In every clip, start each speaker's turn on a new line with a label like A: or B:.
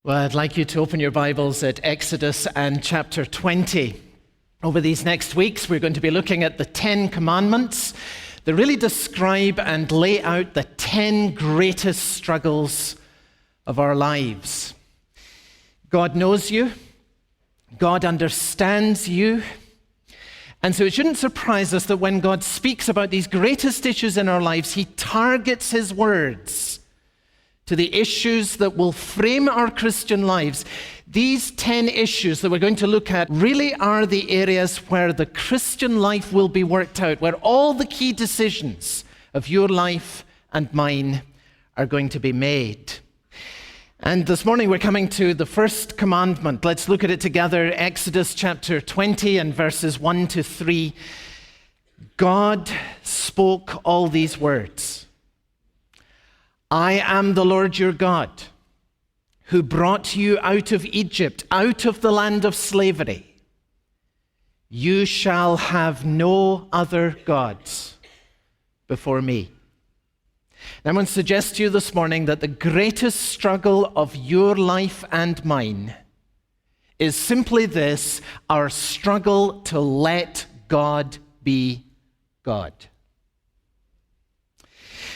A: Well, I'd like you to open your Bibles at Exodus and chapter 20. Over these next weeks, we're going to be looking at the 10 Commandments that really describe and lay out the 10 greatest struggles of our lives. God knows you. God understands you. And so it shouldn't surprise us that when God speaks about these greatest issues in our lives, He targets His words to the issues that will frame our Christian lives. These 10 issues that we're going to look at really are the areas where the Christian life will be worked out, where all the key decisions of your life and mine are going to be made. And this morning we're coming to the first commandment. Let's look at it together. Exodus chapter 20 and verses 1 to 3. God spoke all these words. I am the Lord your God, who brought you out of Egypt, out of the land of slavery. You shall have no other gods before me. And I want to suggest to you this morning that the greatest struggle of your life and mine is simply this: our struggle to let God be God.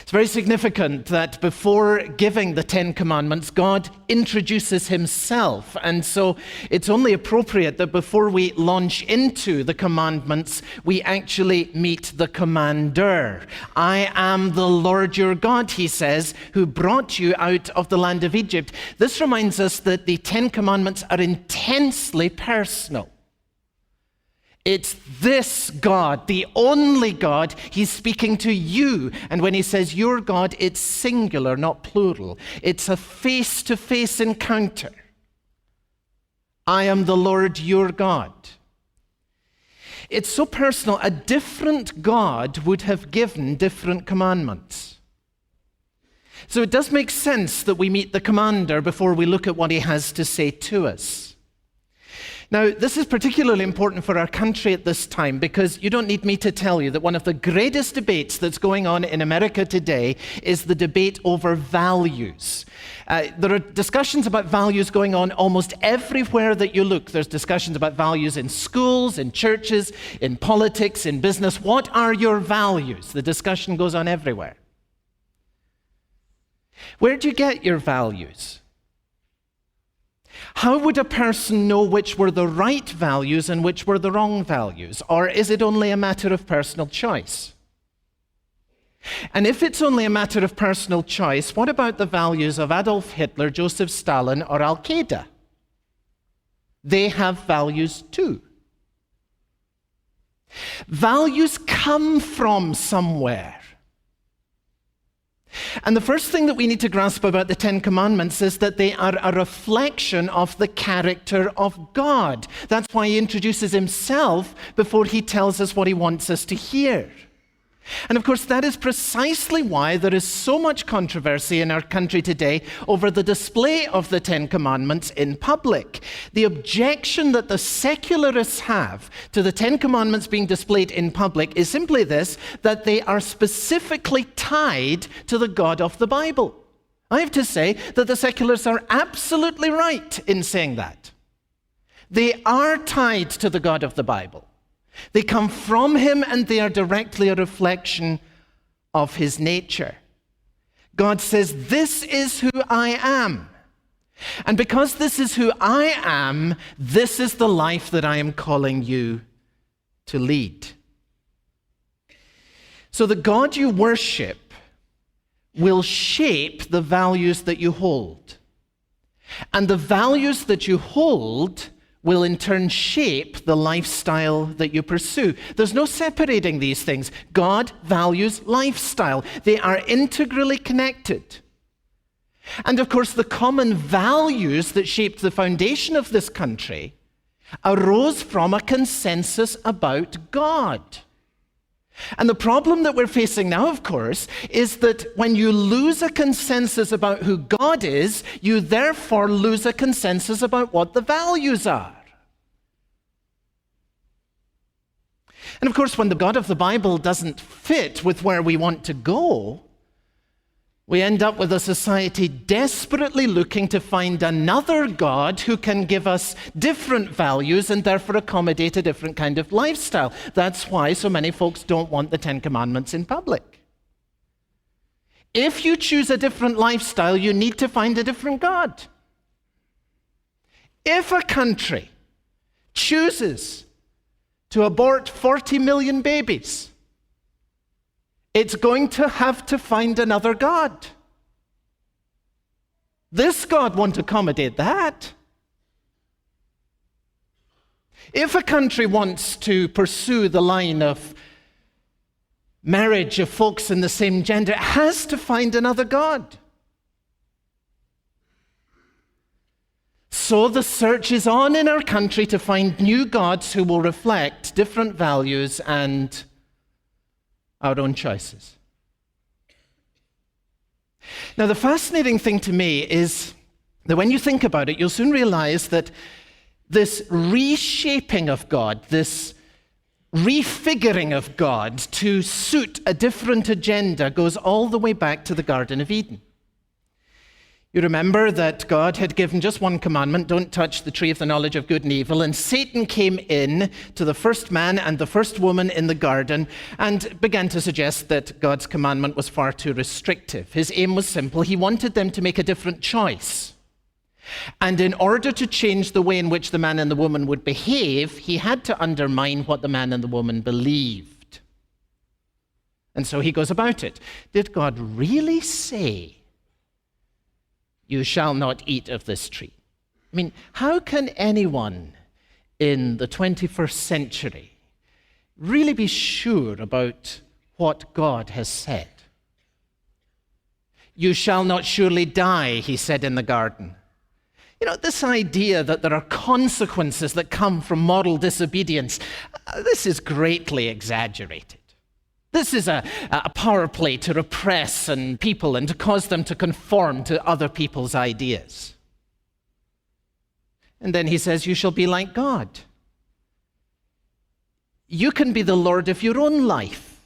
A: It's very significant that before giving the 10 Commandments, God introduces Himself. And so it's only appropriate that before we launch into the commandments, we actually meet the commander. I am the Lord your God, He says, who brought you out of the land of Egypt. This reminds us that the 10 Commandments are intensely personal. It's this God, the only God. He's speaking to you. And when He says your God, it's singular, not plural. It's a face-to-face encounter. I am the Lord your God. It's so personal. A different God would have given different commandments. So it does make sense that we meet the commander before we look at what he has to say to us. Now, this is particularly important for our country at this time because you don't need me to tell you that one of the greatest debates that's going on in America today is the debate over values. There are discussions about values going on almost everywhere that you look. There's discussions about values in schools, in churches, in politics, in business. What are your values? The discussion goes on everywhere. Where do you get your values? How would a person know which were the right values and which were the wrong values? Or is it only a matter of personal choice? And if it's only a matter of personal choice, what about the values of Adolf Hitler, Joseph Stalin, or Al-Qaeda? They have values too. Values come from somewhere. And the first thing that we need to grasp about the 10 Commandments is that they are a reflection of the character of God. That's why He introduces Himself before He tells us what He wants us to hear. And of course, that is precisely why there is so much controversy in our country today over the display of the 10 Commandments in public. The objection that the secularists have to the 10 Commandments being displayed in public is simply this: that they are specifically tied to the God of the Bible. I have to say that the secularists are absolutely right in saying that. They are tied to the God of the Bible. They come from Him and they are directly a reflection of His nature. God says, this is who I am. And because this is who I am, this is the life that I am calling you to lead. So the God you worship will shape the values that you hold. And the values that you hold will in turn shape the lifestyle that you pursue. There's no separating these things. God values lifestyle. They are integrally connected. And of course, the common values that shaped the foundation of this country arose from a consensus about God. And the problem that we're facing now, of course, is that when you lose a consensus about who God is, you therefore lose a consensus about what the values are. And of course, when the God of the Bible doesn't fit with where we want to go, We end up with a society desperately looking to find another God who can give us different values and therefore accommodate a different kind of lifestyle. That's why so many folks don't want the Ten Commandments in public. If you choose a different lifestyle, you need to find a different God. If a country chooses to abort 40 million babies, it's going to have to find another God. This God won't accommodate that. If a country wants to pursue the line of marriage of folks in the same gender, it has to find another God. So the search is on in our country to find new gods who will reflect different values and our own choices. Now, the fascinating thing to me is that when you think about it, you'll soon realize that this reshaping of God, this refiguring of God to suit a different agenda goes all the way back to the Garden of Eden. You remember that God had given just one commandment, don't touch the tree of the knowledge of good and evil, and Satan came in to the first man and the first woman in the garden and began to suggest that God's commandment was far too restrictive. His aim was simple. He wanted them to make a different choice. And in order to change the way in which the man and the woman would behave, he had to undermine what the man and the woman believed. And so he goes about it. Did God really say, "You shall not eat of this tree"? I mean, how can anyone in the 21st century really be sure about what God has said? "You shall not surely die," he said in the garden. You know, this idea that there are consequences that come from moral disobedience, this is greatly exaggerated. This is a power play to repress people and to cause them to conform to other people's ideas. And then he says, "You shall be like God." You can be the Lord of your own life.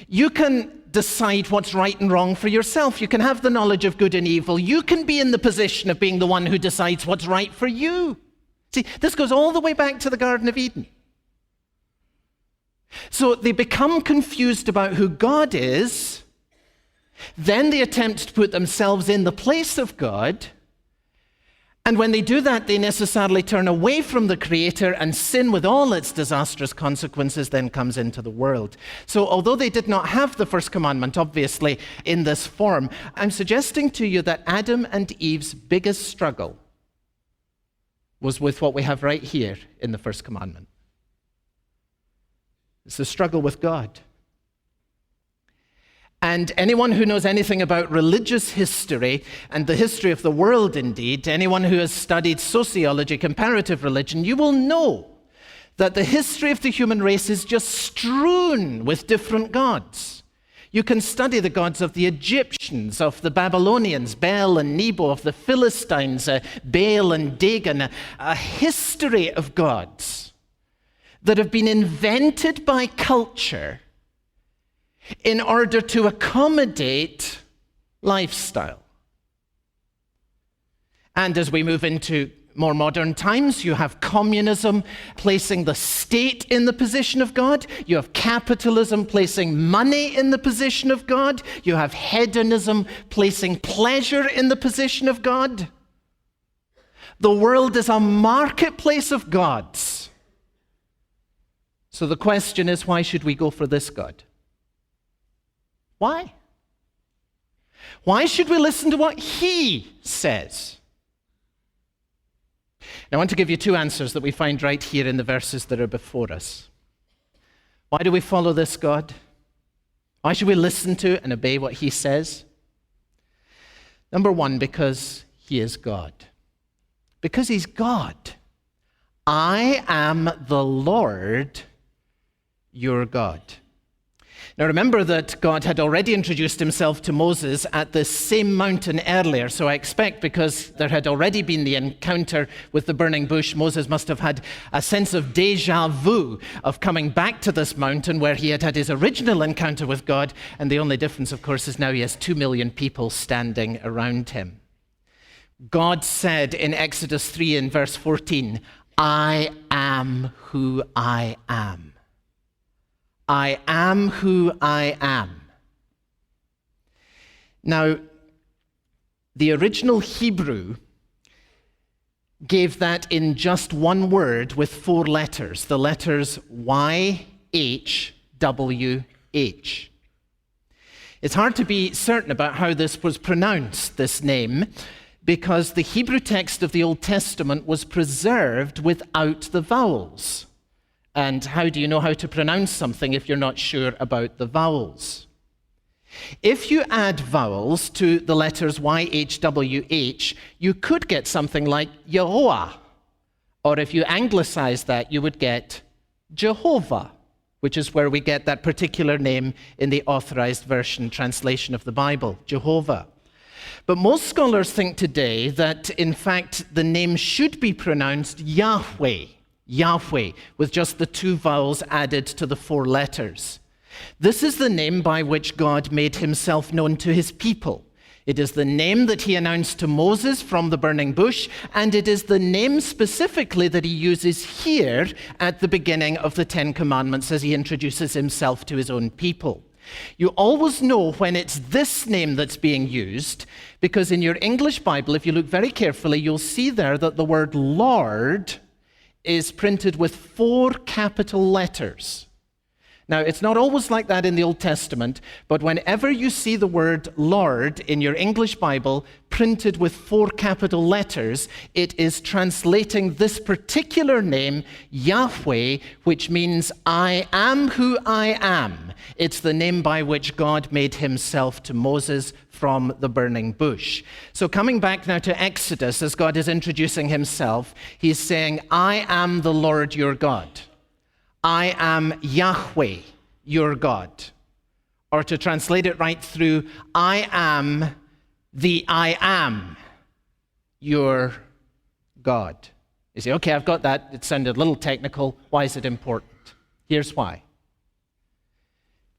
A: You can decide what's right and wrong for yourself. You can have the knowledge of good and evil. You can be in the position of being the one who decides what's right for you. See, this goes all the way back to the Garden of Eden. So they become confused about who God is, then they attempt to put themselves in the place of God, and when they do that, they necessarily turn away from the Creator, and sin with all its disastrous consequences then comes into the world. So although they did not have the first commandment, obviously, in this form, I'm suggesting to you that Adam and Eve's biggest struggle was with what we have right here in the first commandment. It's the struggle with God. And anyone who knows anything about religious history, and the history of the world indeed, anyone who has studied sociology, comparative religion, you will know that the history of the human race is just strewn with different gods. You can study the gods of the Egyptians, of the Babylonians, Bel and Nebo, of the Philistines, Baal and Dagon, a history of gods that have been invented by culture in order to accommodate lifestyle. And as we move into more modern times, you have communism placing the state in the position of God. You have capitalism placing money in the position of God. You have hedonism placing pleasure in the position of God. The world is a marketplace of gods. So the question is, why should we go for this God? Why? Why should we listen to what he says? Now, I want to give you two answers that we find right here in the verses that are before us. Why do we follow this God? Why should we listen to and obey what he says? Number one, because he is God. Because he's God. I am the Lord, your God. Now remember that God had already introduced himself to Moses at the same mountain earlier, so I expect because there had already been the encounter with the burning bush, Moses must have had a sense of déjà vu of coming back to this mountain where he had had his original encounter with God, and the only difference, of course, is now he has 2 million people standing around him. God said in Exodus 3 in verse 14, "I am who I am." I am who I am. Now, the original Hebrew gave that in just one word with 4 letters, the letters YHWH. It's hard to be certain about how this was pronounced, this name, because the Hebrew text of the Old Testament was preserved without the vowels. And how do you know how to pronounce something if you're not sure about the vowels? If you add vowels to the letters YHWH, you could get something like Yehoah. Or if you anglicize that, you would get Jehovah, which is where we get that particular name in the Authorized Version translation of the Bible, Jehovah. But most scholars think today that, in fact, the name should be pronounced Yahweh. Yahweh, with just the 2 vowels added to the 4 letters. This is the name by which God made himself known to his people. It is the name that he announced to Moses from the burning bush, and it is the name specifically that he uses here at the beginning of the 10 Commandments as he introduces himself to his own people. You always know when it's this name that's being used, because in your English Bible, if you look very carefully, you'll see there that the word Lord is printed with 4 capital letters. Now, it's not always like that in the Old Testament, but whenever you see the word Lord in your English Bible printed with 4 capital letters, it is translating this particular name, Yahweh, which means I am who I am. It's the name by which God made himself to Moses from the burning bush. So coming back now to Exodus, as God is introducing himself, he's saying, I am the Lord your God. I am Yahweh, your God. Or to translate it right through, I am the I am, your God. You say, okay, I've got that. It sounded a little technical. Why is it important? Here's why.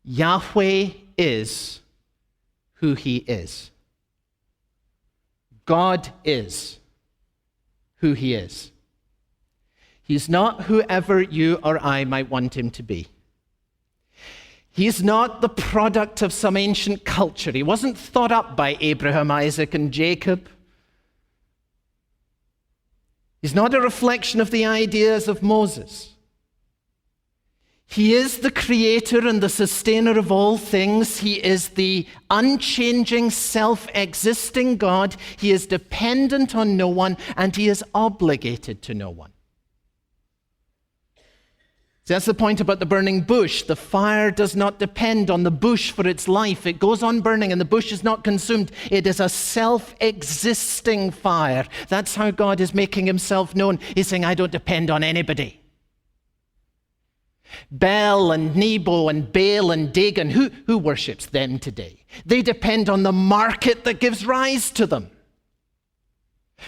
A: Yahweh is who he is. God is who he is. He's not whoever you or I might want him to be. He's not the product of some ancient culture. He wasn't thought up by Abraham, Isaac, and Jacob. He's not a reflection of the ideas of Moses. He is the creator and the sustainer of all things. He is the unchanging, self-existing God. He is dependent on no one, and he is obligated to no one. So that's the point about the burning bush. The fire does not depend on the bush for its life. It goes on burning and the bush is not consumed. It is a self-existing fire. That's how God is making himself known. He's saying, I don't depend on anybody. Bel and Nebo and Baal and Dagon, who worships them today? They depend on the market that gives rise to them.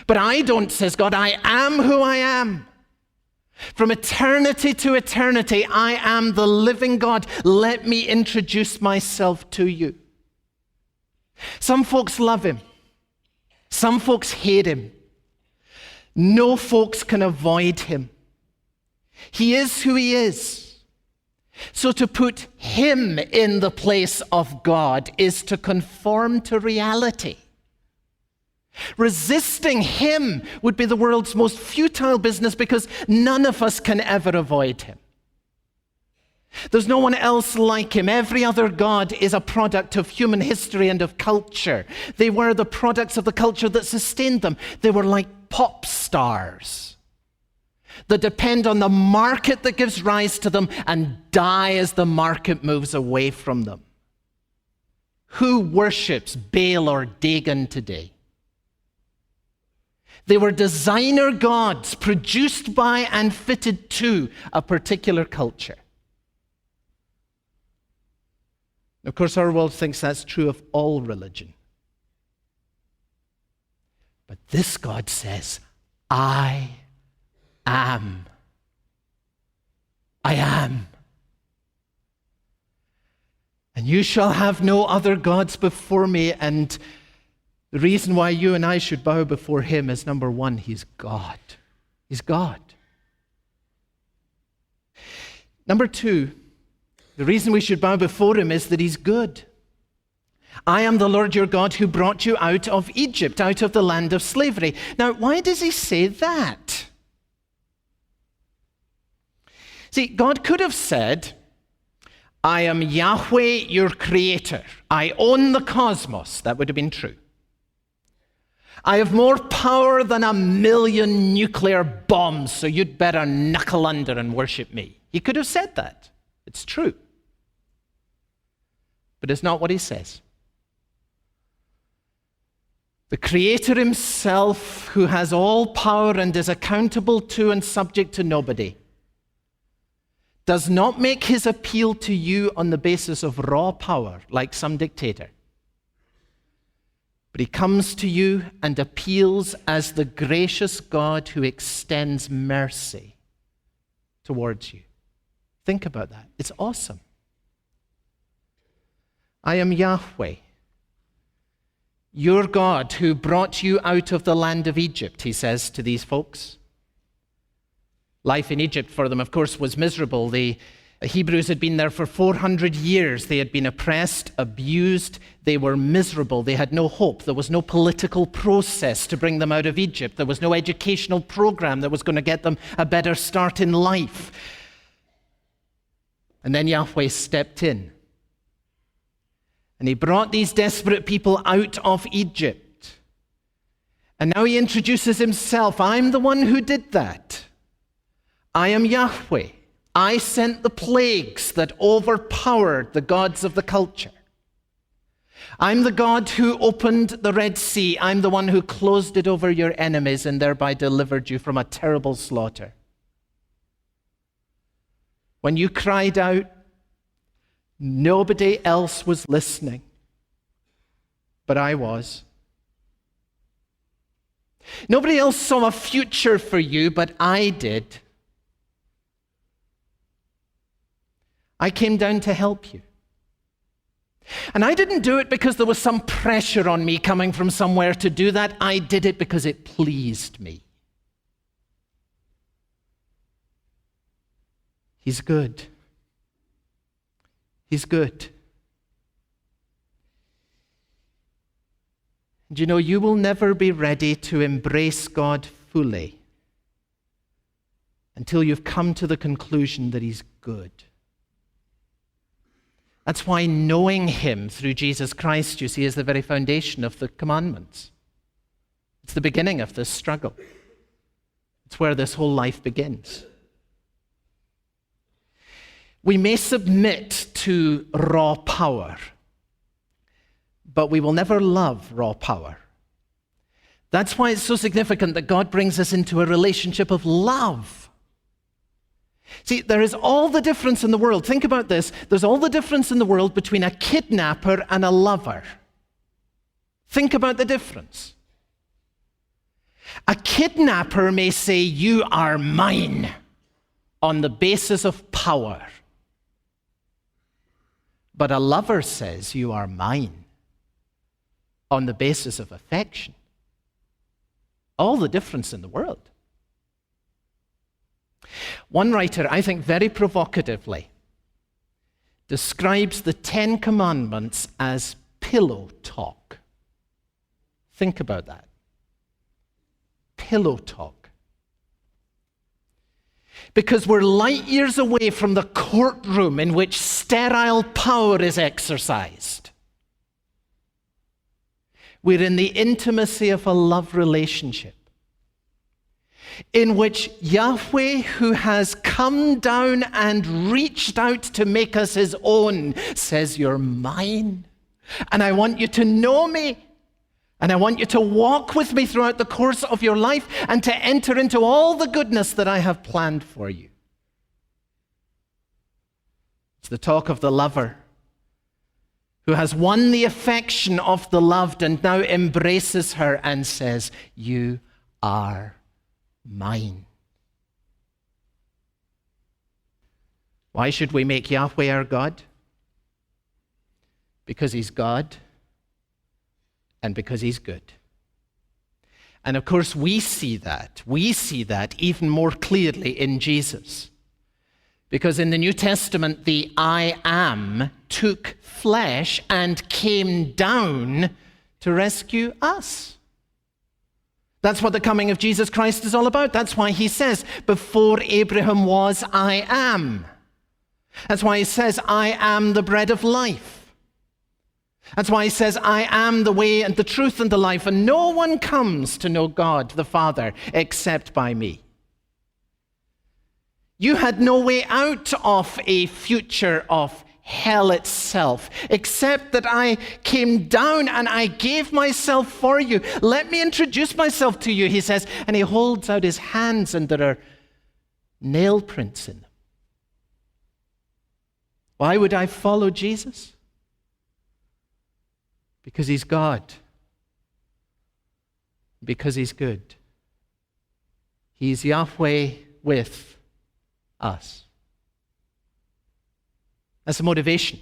A: But I don't, says God, I am who I am. From eternity to eternity, I am the living God. Let me introduce myself to you. Some folks love him. Some folks hate him. No folks can avoid him. He is who he is. So to put him in the place of God is to conform to reality. Resisting him would be the world's most futile business because none of us can ever avoid him. There's no one else like him. Every other god is a product of human history and of culture. They were the products of the culture that sustained them. They were like pop stars that depend on the market that gives rise to them and die as the market moves away from them. Who worships Baal or Dagon today? They were designer gods produced by and fitted to a particular culture. Of course, our world thinks that's true of all religion. But this God says, I am. I am. And you shall have no other gods before me. And the reason why you and I should bow before him is, number one, he's God. He's God. Number two, the reason we should bow before him is that he's good. I am the Lord your God who brought you out of Egypt, out of the land of slavery. Now, why does he say that? See, God could have said, I am Yahweh, your creator. I own the cosmos. That would have been true. I have more power than 1,000,000 nuclear bombs, so you'd better knuckle under and worship me. He could have said that. It's true. But it's not what he says. The Creator himself, who has all power and is accountable to and subject to nobody, does not make his appeal to you on the basis of raw power, like some dictator. But he comes to you and appeals as the gracious God who extends mercy towards you. Think about that. It's awesome. I am Yahweh, your God who brought you out of the land of Egypt, he says to these folks. Life in Egypt for them, of course, was miserable. The Hebrews had been there for 400 years. They had been oppressed, abused. They were miserable. They had no hope. There was no political process to bring them out of Egypt. There was no educational program that was going to get them a better start in life. And then Yahweh stepped in. And he brought these desperate people out of Egypt. And now he introduces himself. I'm the one who did that. I am Yahweh. I sent the plagues that overpowered the gods of the culture. I'm the God who opened the Red Sea. I'm the one who closed it over your enemies and thereby delivered you from a terrible slaughter. When you cried out, nobody else was listening, but I was. Nobody else saw a future for you, but I did. I came down to help you. And I didn't do it because there was some pressure on me coming from somewhere to do that. I did it because it pleased me. He's good. He's good. And you know, you will never be ready to embrace God fully until you've come to the conclusion that he's good. That's why knowing him through Jesus Christ, you see, is the very foundation of the commandments. It's the beginning of this struggle. It's where this whole life begins. We may submit to raw power, but we will never love raw power. That's why it's so significant that God brings us into a relationship of love. See, there is all the difference in the world. Think about this. There's all the difference in the world between a kidnapper and a lover. Think about the difference. A kidnapper may say, you are mine, on the basis of power. But a lover says, you are mine, on the basis of affection. All the difference in the world. One writer, I think very provocatively, describes the 10 Commandments as pillow talk. Think about that. Pillow talk. Because we're light years away from the courtroom in which sterile power is exercised. We're in the intimacy of a love relationship in which Yahweh, who has come down and reached out to make us his own, says, you're mine, and I want you to know me, and I want you to walk with me throughout the course of your life and to enter into all the goodness that I have planned for you. It's the talk of the lover who has won the affection of the loved and now embraces her and says, "You are mine." Why should we make Yahweh our God? Because he's God and because he's good. And of course, we see that even more clearly in Jesus. Because in the New Testament, the I am took flesh and came down to rescue us. That's what the coming of Jesus Christ is all about. That's why he says, before Abraham was, I am. That's why he says, I am the bread of life. That's why he says, I am the way and the truth and the life, and no one comes to know God the Father except by me. You had no way out of a future of hell itself, except that I came down and I gave myself for you. Let me introduce myself to you, he says, and he holds out his hands and there are nail prints in them. Why would I follow Jesus? Because he's God. Because he's good. He's Yahweh with us. That's the motivation.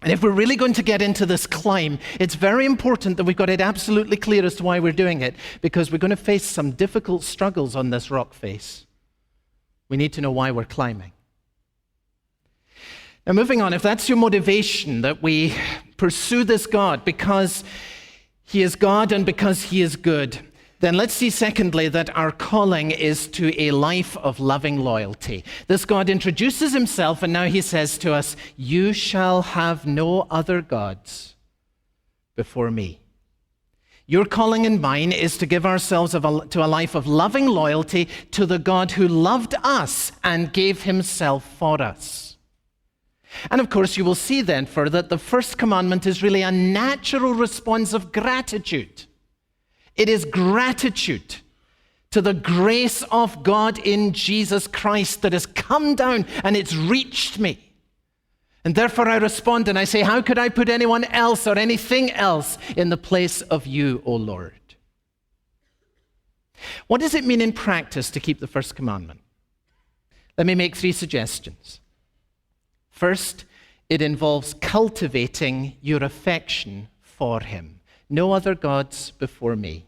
A: And if we're really going to get into this climb, it's very important that we've got it absolutely clear as to why we're doing it, because we're going to face some difficult struggles on this rock face. We need to know why we're climbing. Now, moving on, if that's your motivation, that we pursue this God because he is God and because he is good, then let's see, secondly, that our calling is to a life of loving loyalty. This God introduces himself, and now he says to us, "You shall have no other gods before me." Your calling and mine is to give ourselves to a life of loving loyalty to the God who loved us and gave himself for us. And of course, you will see then further that the first commandment is really a natural response of gratitude. It is gratitude to the grace of God in Jesus Christ that has come down and it's reached me. And therefore I respond and I say, how could I put anyone else or anything else in the place of you, O Lord? What does it mean in practice to keep the first commandment? Let me make 3 suggestions. First, it involves cultivating your affection for him. No other gods before me.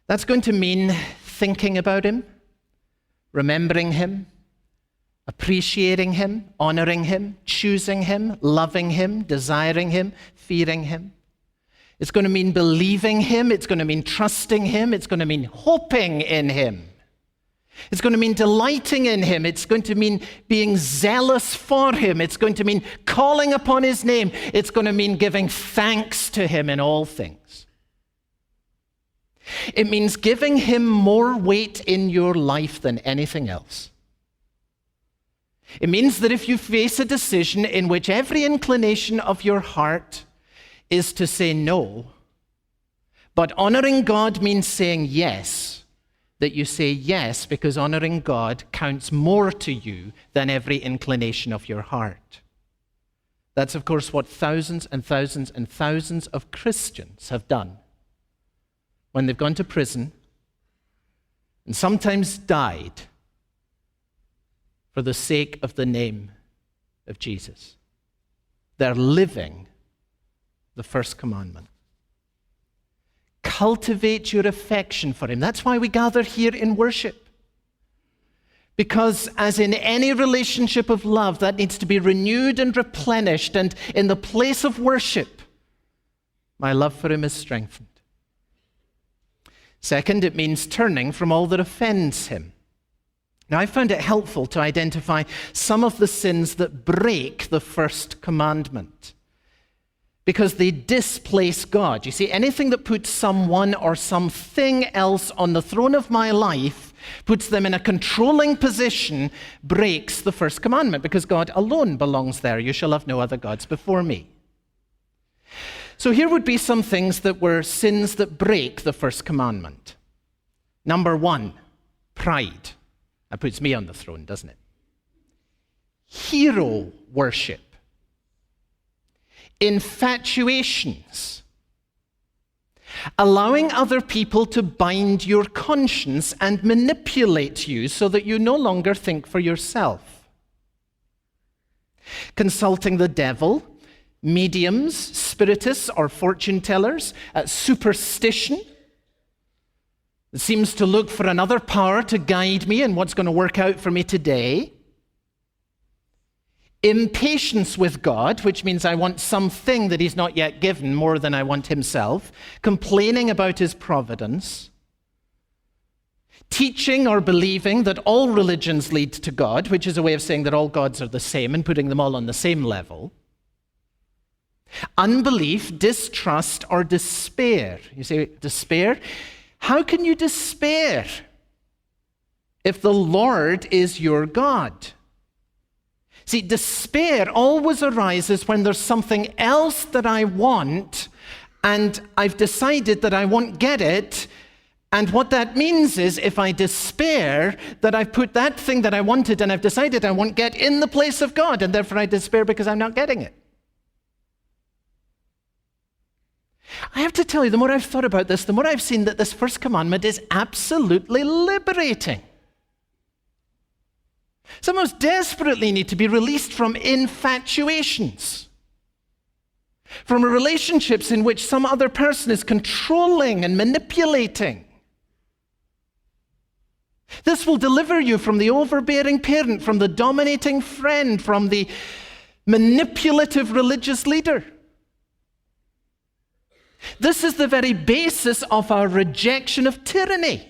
A: That's going to mean thinking about him, remembering him, appreciating him, honoring him, choosing him, loving him, desiring him, fearing him. It's going to mean believing him. It's going to mean trusting him. It's going to mean hoping in him. It's going to mean delighting in him. It's going to mean being zealous for him. It's going to mean calling upon his name. It's going to mean giving thanks to him in all things. It means giving him more weight in your life than anything else. It means that if you face a decision in which every inclination of your heart is to say no, but honoring God means saying yes, that you say yes because honoring God counts more to you than every inclination of your heart. That's, of course, what thousands and thousands and thousands of Christians have done when they've gone to prison and sometimes died for the sake of the name of Jesus. They're living the first commandment. Cultivate your affection for him. That's why we gather here in worship. Because as in any relationship of love, that needs to be renewed and replenished. And in the place of worship, my love for him is strengthened. Second, it means turning from all that offends him. Now, I found it helpful to identify some of the sins that break the first commandment, because they displace God. You see, anything that puts someone or something else on the throne of my life, puts them in a controlling position, breaks the first commandment, because God alone belongs there. You shall have no other gods before me. So here would be some things that were sins that break the first commandment. Number 1, pride. That puts me on the throne, doesn't it? Hero worship. infatuations, allowing other people to bind your conscience and manipulate you so that you no longer think for yourself, consulting the devil, mediums, spiritists, or fortune tellers, superstition. It seems to look for another power to guide me in what's going to work out for me today. Impatience with God, which means I want something that he's not yet given more than I want himself. Complaining about his providence. Teaching or believing that all religions lead to God, which is a way of saying that all gods are the same and putting them all on the same level. Unbelief, distrust, or despair. You say, despair? How can you despair if the Lord is your God? See, despair always arises when there's something else that I want, and I've decided that I won't get it. And what that means is, if I despair, that I've put that thing that I wanted and I've decided I won't get in the place of God, and therefore I despair because I'm not getting it. I have to tell you, the more I've thought about this, the more I've seen that this first commandment is absolutely liberating. Some of us desperately need to be released from infatuations, from relationships in which some other person is controlling and manipulating. This will deliver you from the overbearing parent, from the dominating friend, from the manipulative religious leader. This is the very basis of our rejection of tyranny.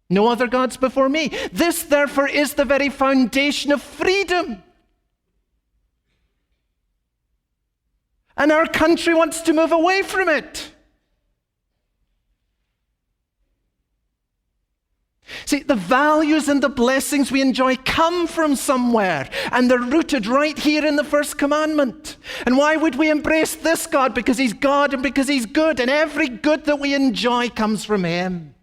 A: No other gods before me. This, therefore, is the very foundation of freedom. And our country wants to move away from it. See, the values and the blessings we enjoy come from somewhere, and they're rooted right here in the first commandment. And why would we embrace this God? Because he's God and because he's good, and every good that we enjoy comes from him.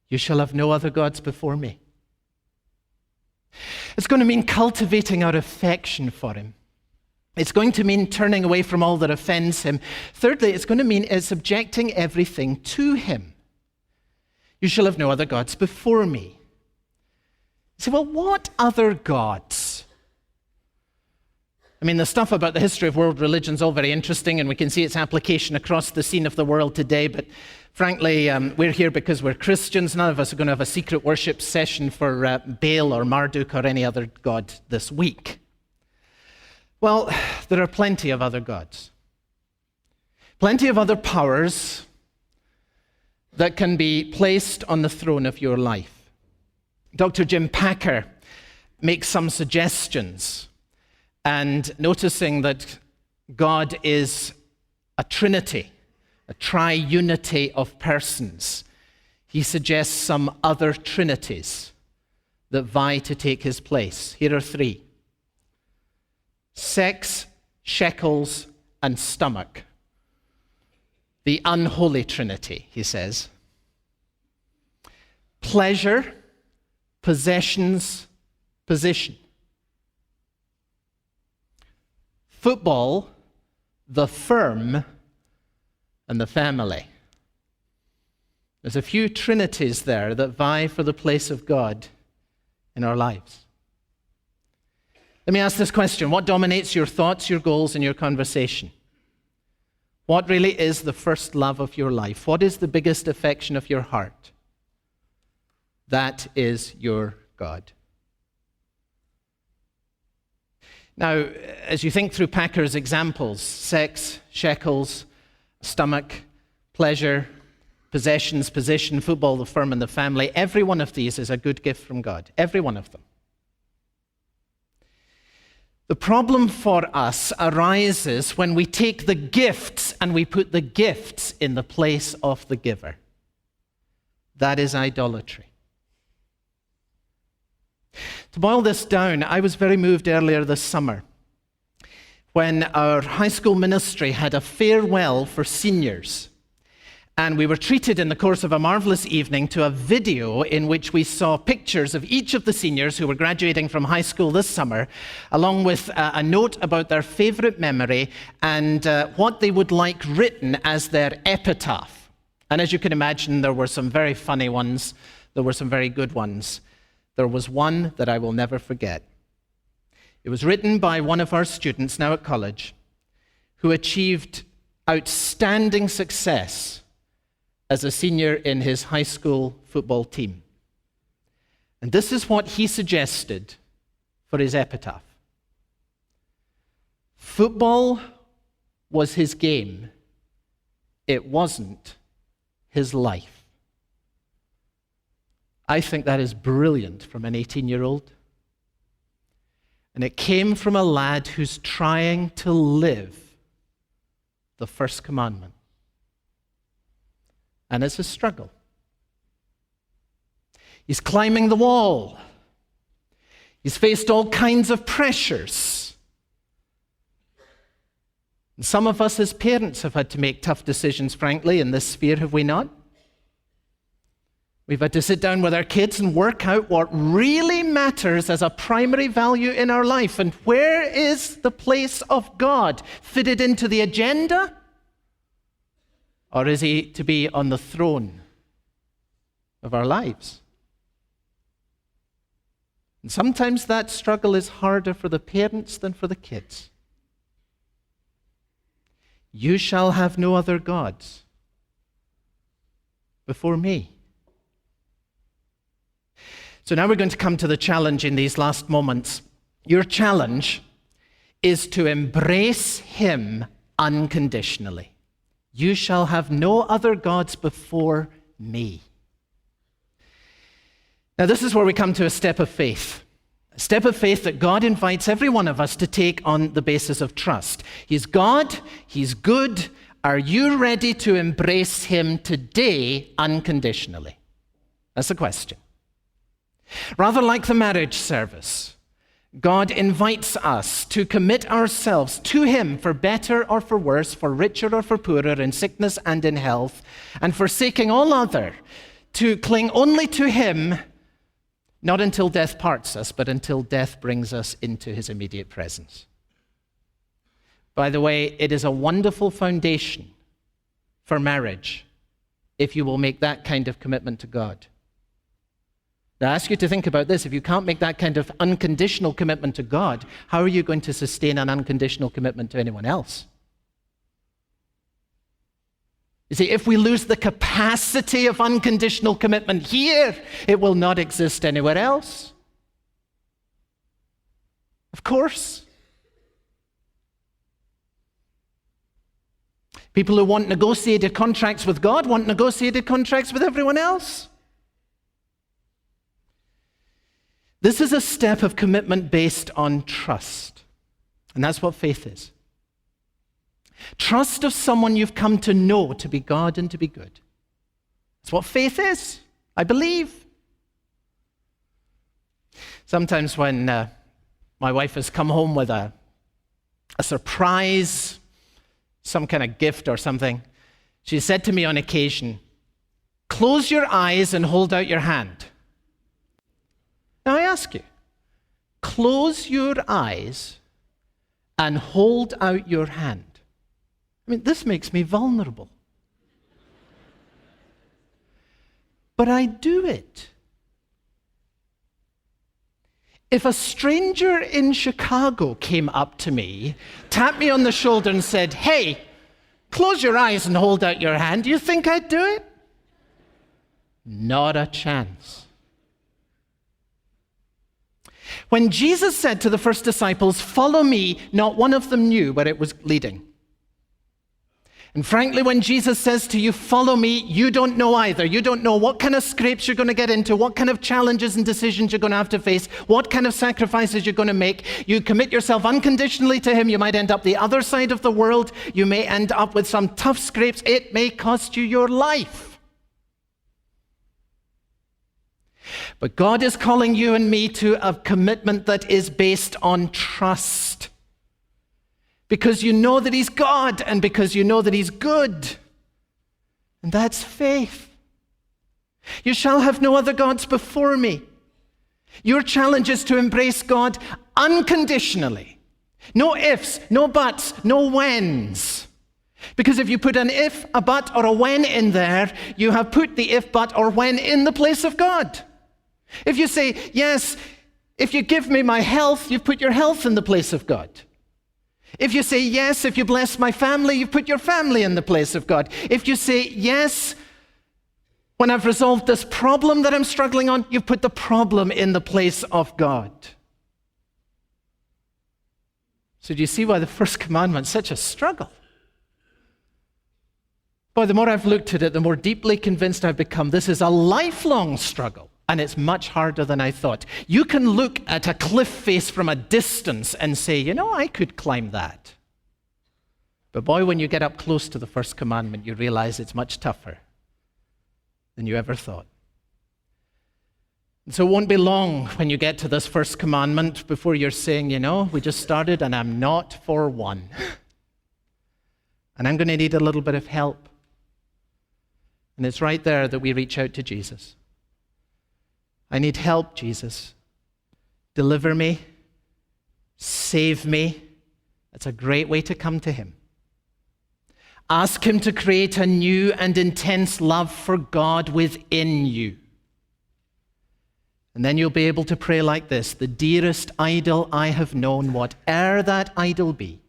A: You shall have no other gods before me. It's going to mean cultivating our affection for him. It's going to mean turning away from all that offends him. Thirdly, it's going to mean subjecting everything to him. You shall have no other gods before me. You say, well, what other gods? I mean, the stuff about the history of world religion is all very interesting, and we can see its application across the scene of the world today, but frankly, we're here because we're Christians. None of us are going to have a secret worship session for Baal or Marduk or any other god this week. Well, there are plenty of other gods. Plenty of other powers that can be placed on the throne of your life. Dr. Jim Packer makes some suggestions, and noticing that God is a trinity, a triunity of persons, he suggests some other trinities that vie to take his place. Here are three: sex, shekels, and stomach. The unholy trinity, he says. Pleasure, possessions, position. Football, the firm, and the family. There's a few trinities there that vie for the place of God in our lives. Let me ask this question. What dominates your thoughts, your goals, and your conversation? What really is the first love of your life? What is the biggest affection of your heart? That is your God. Now, as you think through Packer's examples, sex, shekels, stomach, pleasure, possessions, position, football, the firm, and the family, every one of these is a good gift from God. Every one of them. The problem for us arises when we take the gifts and we put the gifts in the place of the giver. That is idolatry. To boil this down, I was very moved earlier this summer when our high school ministry had a farewell for seniors. And we were treated in the course of a marvelous evening to a video in which we saw pictures of each of the seniors who were graduating from high school this summer, along with a note about their favorite memory and what they would like written as their epitaph. And as you can imagine, there were some very funny ones. There were some very good ones. There was one that I will never forget. It was written by one of our students now at college who achieved outstanding success as a senior in his high school football team. And this is what he suggested for his epitaph. Football was his game. It wasn't his life. I think that is brilliant from an 18-year-old. And it came from a lad who's trying to live the first commandment. And it's a struggle. He's climbing the wall. He's faced all kinds of pressures. And some of us as parents have had to make tough decisions, frankly, in this sphere, have we not? We've had to sit down with our kids and work out what really matters as a primary value in our life. And where is the place of God fitted into the agenda? Or is he to be on the throne of our lives? And sometimes that struggle is harder for the parents than for the kids. You shall have no other gods before me. So now we're going to come to the challenge in these last moments. Your challenge is to embrace him unconditionally. You shall have no other gods before me. Now, this is where we come to a step of faith. A step of faith that God invites every one of us to take on the basis of trust. He's God, he's good. Are you ready to embrace him today unconditionally? That's the question. Rather like the marriage service, God invites us to commit ourselves to him for better or for worse, for richer or for poorer, in sickness and in health, and forsaking all other, to cling only to him, not until death parts us, but until death brings us into his immediate presence. By the way, it is a wonderful foundation for marriage if you will make that kind of commitment to God. Now, I ask you to think about this. If you can't make that kind of unconditional commitment to God, how are you going to sustain an unconditional commitment to anyone else? You see, if we lose the capacity of unconditional commitment here, it will not exist anywhere else. Of course. People who want negotiated contracts with God want negotiated contracts with everyone else. This is a step of commitment based on trust. And that's what faith is. Trust of someone you've come to know to be God and to be good. That's what faith is, I believe. Sometimes when my wife has come home with a surprise, some kind of gift or something, she said to me on occasion, "Close your eyes and hold out your hand." Now I ask you, close your eyes and hold out your hand. I mean, this makes me vulnerable. But I do it. If a stranger in Chicago came up to me, tapped me on the shoulder and said, "Hey, close your eyes and hold out your hand," do you think I'd do it? Not a chance. When Jesus said to the first disciples, "Follow me," not one of them knew where it was leading. And frankly, when Jesus says to you, "Follow me," you don't know either. You don't know what kind of scrapes you're going to get into, what kind of challenges and decisions you're going to have to face, what kind of sacrifices you're going to make. You commit yourself unconditionally to him. You might end up the other side of the world. You may end up with some tough scrapes. It may cost you your life. But God is calling you and me to a commitment that is based on trust. Because you know that he's God and because you know that he's good. And that's faith. You shall have no other gods before me. Your challenge is to embrace God unconditionally. No ifs, no buts, no whens. Because if you put an if, a but, or a when in there, you have put the if, but, or when in the place of God. If you say, yes, if you give me my health, you've put your health in the place of God. If you say, yes, if you bless my family, you've put your family in the place of God. If you say, yes, when I've resolved this problem that I'm struggling on, you've put the problem in the place of God. So do you see why the first commandment is such a struggle? Boy, the more I've looked at it, the more deeply convinced I've become. This is a lifelong struggle, and it's much harder than I thought. You can look at a cliff face from a distance and say, you know, I could climb that. But boy, when you get up close to the first commandment, you realize it's much tougher than you ever thought. And so it won't be long when you get to this first commandment before you're saying, you know, we just started and I'm not for one. And I'm going to need a little bit of help. And it's right there that we reach out to Jesus. I need help, Jesus. Deliver me. Save me. That's a great way to come to him. Ask him to create a new and intense love for God within you. And then you'll be able to pray like this: the dearest idol I have known, whate'er that idol be,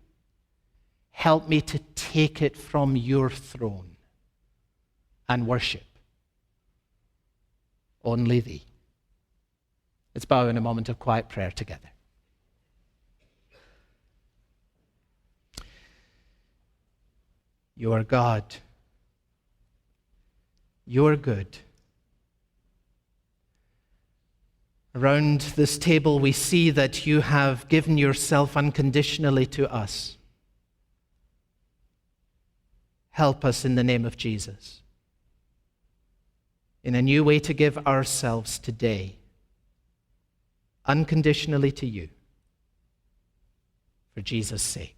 A: help me to take it from your throne and worship only thee. Let's bow in a moment of quiet prayer together. You are God. You are good. Around this table, we see that you have given yourself unconditionally to us. Help us in the name of Jesus in a new way to give ourselves today unconditionally to you for Jesus' sake.